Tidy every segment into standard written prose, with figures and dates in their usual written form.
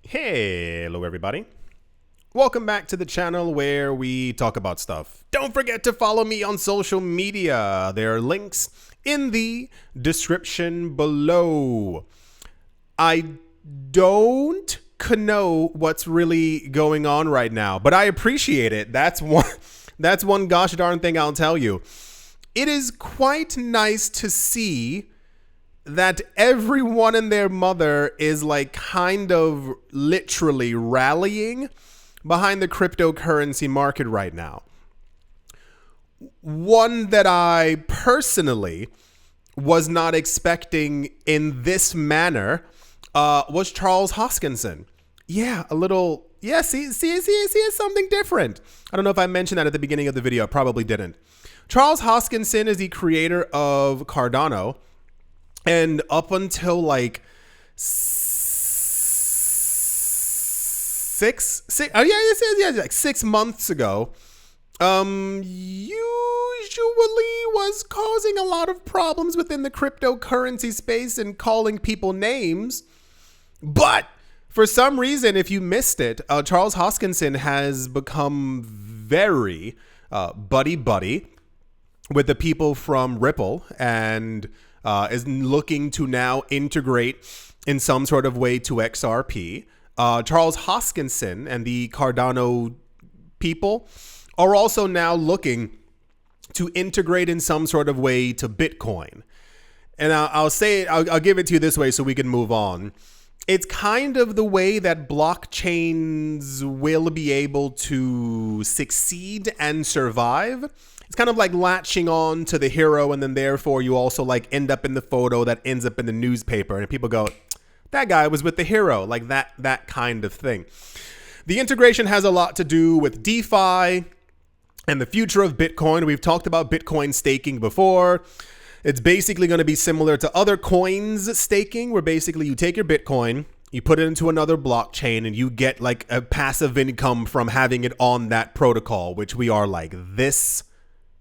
Hello everybody. Welcome back to the channel where we talk about stuff. Don't forget to follow me on social media. There are links in the description below. I don't know what's really going on right now, but I appreciate it. That's one gosh darn thing I'll tell you. It is quite nice to see that everyone and their mother is like kind of literally rallying behind the cryptocurrency market right now. One that I personally was not expecting in this manner was Charles Hoskinson. Yeah, see, it's something different. I don't know if I mentioned that at the beginning of the video. I probably didn't. Charles Hoskinson is the creator of Cardano. And up until like six months ago, usually was causing a lot of problems within the cryptocurrency space and calling people names. But for some reason, if you missed it, Charles Hoskinson has become very buddy with the people from Ripple and is looking to now integrate in some sort of way to XRP. Charles Hoskinson and the Cardano people are also now looking to integrate in some sort of way to Bitcoin. And I'll give it to you this way so we can move on. It's kind of the way that blockchains will be able to succeed and survive. It's kind of like latching on to the hero, and then therefore you also like end up in the photo that ends up in the newspaper, and people go, that guy was with the hero, like that kind of thing. The integration has a lot to do with DeFi and the future of Bitcoin. We've talked about Bitcoin staking before. It's basically going to be similar to other coins staking, where basically you take your Bitcoin, you put it into another blockchain, and you get like a passive income from having it on that protocol, which we are like this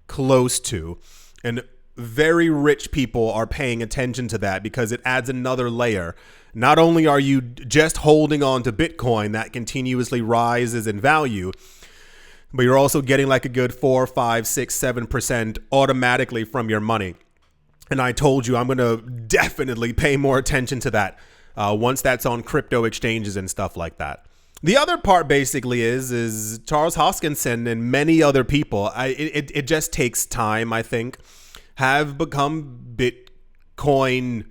close to, and very rich people are paying attention to that because it adds another layer. Not only are you just holding on to Bitcoin that continuously rises in value, but you're also getting like a good 4, 5, 6, 7% automatically from your money. And I told you I'm going to definitely pay more attention to that once that's on crypto exchanges and stuff like that. The other part basically is Charles Hoskinson and many other people, it just takes time, I think, have become Bitcoin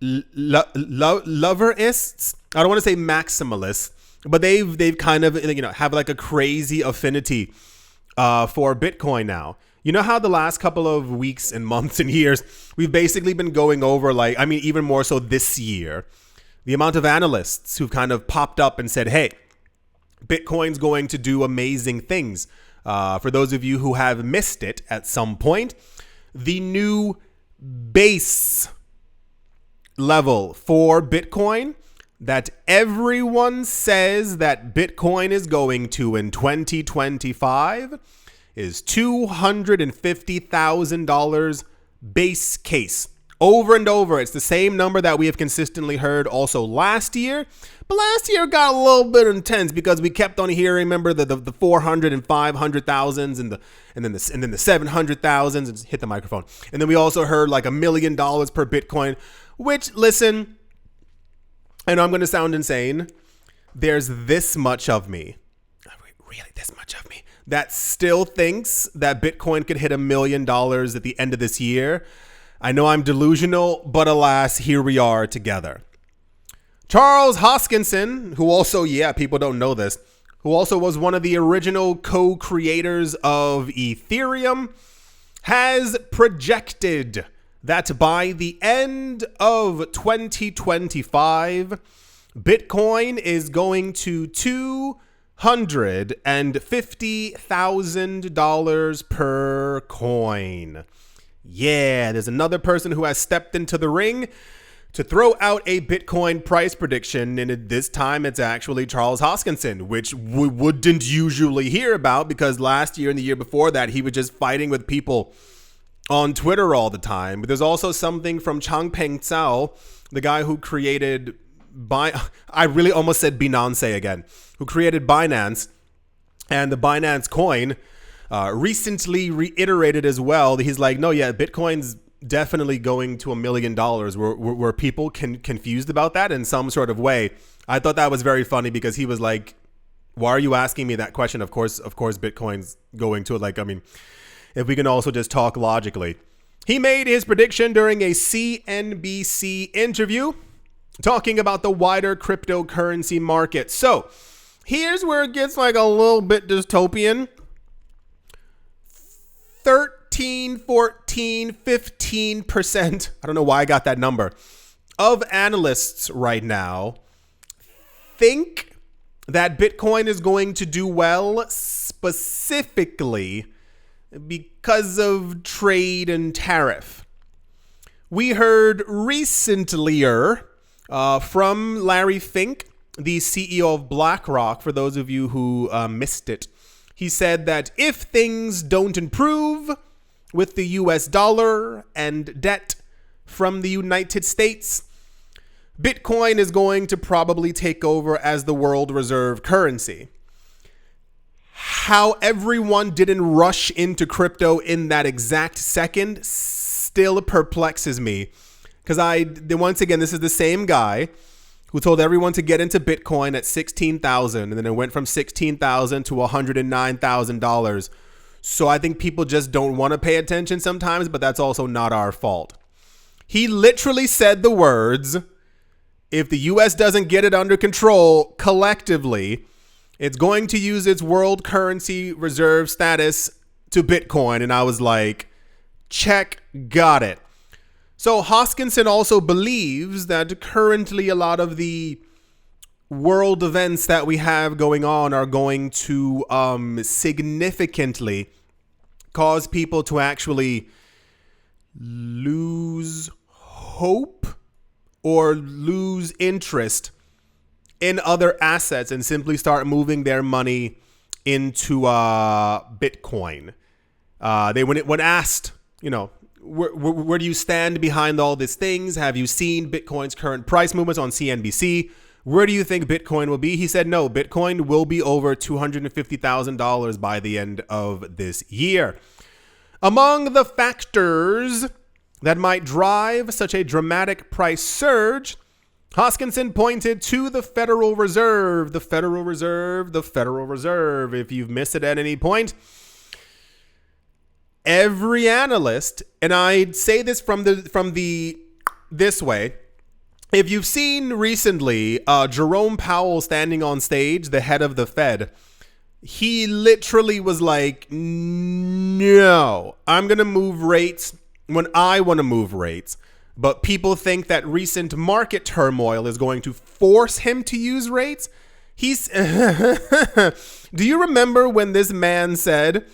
loverists. I don't want to say maximalists, but they've kind of, have like a crazy affinity for Bitcoin now. You know how the last couple of weeks and months and years, we've basically been going over even more so this year, the amount of analysts who've kind of popped up and said, hey, Bitcoin's going to do amazing things. For those of you who have missed it at some point, the new base level for Bitcoin that everyone says that Bitcoin is going to in 2025 is $250,000 base case. Over and over, it's the same number that we have consistently heard also last year. But last year got a little bit intense because we kept on hearing, remember, the 400 and 500,000s and then the 700,000s, and hit the microphone. And then we also heard like $1 million per Bitcoin, which, listen, I know I'm going to sound insane. There's this much of me, really this much of me, that still thinks that Bitcoin could hit $1 million at the end of this year. I know I'm delusional, but alas, here we are together. Charles Hoskinson, who also, people don't know this, who also was one of the original co-creators of Ethereum, has projected that by the end of 2025, Bitcoin is going to $250,000 per coin. Yeah, there's another person who has stepped into the ring to throw out a Bitcoin price prediction, and this time it's actually Charles Hoskinson, which we wouldn't usually hear about because last year and the year before that, he was just fighting with people on Twitter all the time. But there's also something from Changpeng Zhao, the guy who created I really almost said Binance again, who created Binance, and the Binance coin recently reiterated as well. He's like, no, yeah, Bitcoin's definitely going to $1 million. Were people confused about that in some sort of way? I thought that was very funny because he was like, why are you asking me that question? Of course, Bitcoin's going to it. Like, I mean, if we can also just talk logically. He made his prediction during a CNBC interview talking about the wider cryptocurrency market. So here's where it gets like a little bit dystopian. 13, 14, 15%, I don't know why I got that number, of analysts right now think that Bitcoin is going to do well specifically because of trade and tariff. We heard recently from Larry Fink, the CEO of BlackRock, for those of you who missed it. He said that if things don't improve with the US dollar and debt from the United States, Bitcoin is going to probably take over as the world reserve currency. How everyone didn't rush into crypto in that exact second still perplexes me. Because once again, this is the same guy who told everyone to get into Bitcoin at $16,000, and then it went from $16,000 to $109,000. So I think people just don't want to pay attention sometimes, but that's also not our fault. He literally said the words, if the US doesn't get it under control collectively, it's going to use its world currency reserve status to Bitcoin. And I was like, check, got it. So Hoskinson also believes that currently a lot of the world events that we have going on are going to significantly cause people to actually lose hope or lose interest in other assets and simply start moving their money into Bitcoin. When asked, where do you stand behind all these things? Have you seen Bitcoin's current price movements on CNBC? Where do you think Bitcoin will be? He said, no, Bitcoin will be over $250,000 by the end of this year. Among the factors that might drive such a dramatic price surge, Hoskinson pointed to the Federal Reserve. The Federal Reserve, the Federal Reserve. If you've missed it at any point, every analyst, and I'd say this this way, if you've seen recently Jerome Powell standing on stage, the head of the Fed, he literally was like, no, I'm going to move rates when I want to move rates. But people think that recent market turmoil is going to force him to use rates. Do you remember when this man said,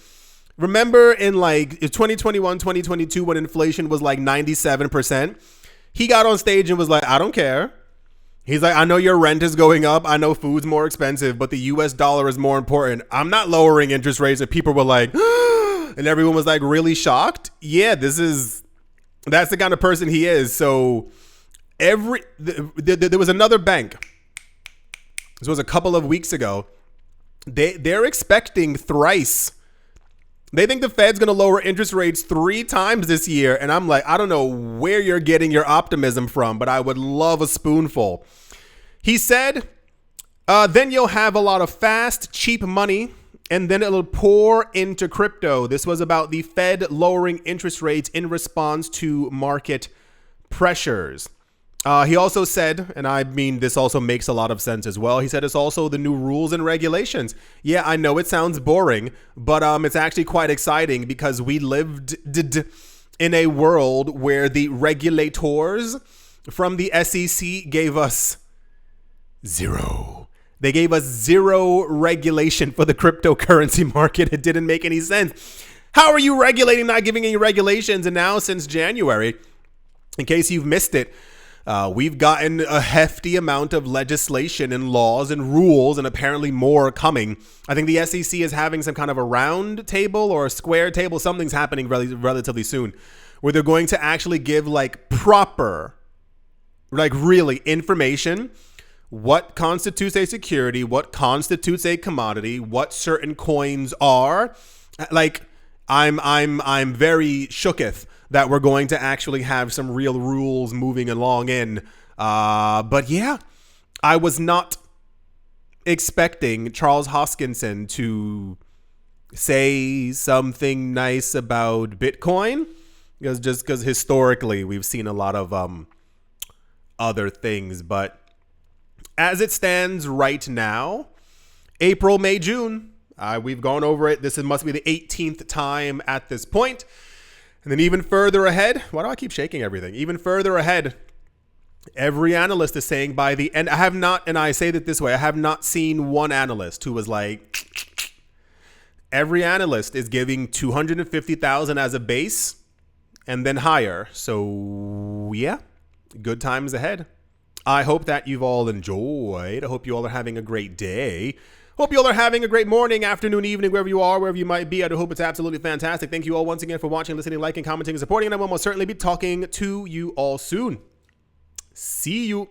remember in like 2021, 2022, when inflation was like 97%, he got on stage and was like, I don't care. He's like, I know your rent is going up. I know food's more expensive, but the US dollar is more important. I'm not lowering interest rates. And people were like, and everyone was like really shocked. Yeah, that's the kind of person he is. So there was another bank. This was a couple of weeks ago. They're expecting thrice. They think the Fed's going to lower interest rates 3 times this year. And I'm like, I don't know where you're getting your optimism from, but I would love a spoonful. He said, then you'll have a lot of fast, cheap money, and then it'll pour into crypto. This was about the Fed lowering interest rates in response to market pressures. He also said, and I mean, this also makes a lot of sense as well. He said it's also the new rules and regulations. Yeah, I know it sounds boring, but it's actually quite exciting because we lived in a world where the regulators from the SEC gave us zero. They gave us zero regulation for the cryptocurrency market. It didn't make any sense. How are you regulating, not giving any regulations? And now since January, in case you've missed it, we've gotten a hefty amount of legislation and laws and rules, and apparently more coming. I think the SEC is having some kind of a round table or a square table. Something's happening relatively soon where they're going to actually give like proper, like really information what constitutes a security, what constitutes a commodity, what certain coins are. Like, I'm very shooketh that we're going to actually have some real rules moving along in. But yeah, I was not expecting Charles Hoskinson to say something nice about Bitcoin, because historically we've seen a lot of other things. But as it stands right now, April, May, June, we've gone over it. This must be the 18th time at this point. And then even further ahead, why do I keep shaking everything? Even further ahead, every analyst is saying by the end, and I say that this way, I have not seen one analyst who was like, every analyst is giving 250,000 as a base and then higher. So yeah, good times ahead. I hope that you've all enjoyed. I hope you all are having a great day. Hope you all are having a great morning, afternoon, evening, wherever you are, wherever you might be. I do hope it's absolutely fantastic. Thank you all once again for watching, listening, liking, commenting, and supporting. And I will most certainly be talking to you all soon. See you.